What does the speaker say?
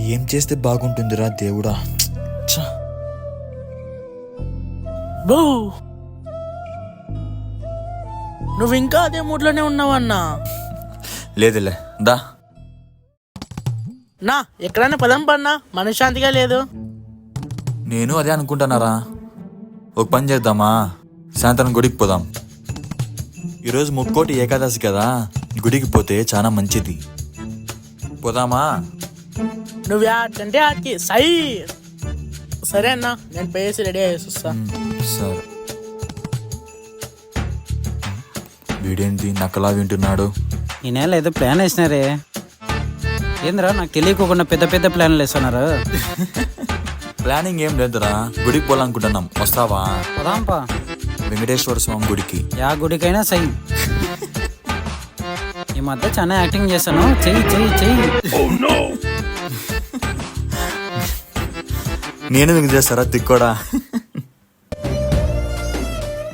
ఏం చేస్తే బాగుంటుందిరా దేవుడా. ఛ! బూ నువ్వు ఇంకా అదే మూడ్లోనే ఉన్నావన్నా. లేదులే దా. నా ఎక్కడైనా పదం పడినా మనశ్శాంతిగా లేదు. నేను అదే అనుకుంటున్నారా. ఒక పని చేద్దామా, సాయంత్రం గుడికి పోదాం. ఈరోజు ముక్కోటి ఏకాదశి కదా, గుడికి పోతే చాలా మంచిది. పోదామా? నువ్వు ఆటంటే ఆటకి సై. సరే అన్నా, నేను పేసి రెడీ అయ్యేసి వస్తా. సరే. వీడేంటి నక్కలా వింటున్నాడు? ఈ నెల ఏదో ప్లాన్ వేసినారే ఏంద్రా, నాకు తెలియకోకుండా పెద్ద పెద్ద ప్లాన్లు వేస్తున్నారు. ప్లానింగ్ ఏం లేదురా, గుడికి పోవాలనుకుంటున్నాం. వస్తావా? పదాంపా. వెంకటేశ్వర స్వామి గుడికి. యా గుడికైనా సై. ఈ మధ్య చాలా యాక్టింగ్ చేస్తాను. చెయ్యి చెయ్యి చెయ్యి. నేను మీకు చేస్తారా తిక్కోడా?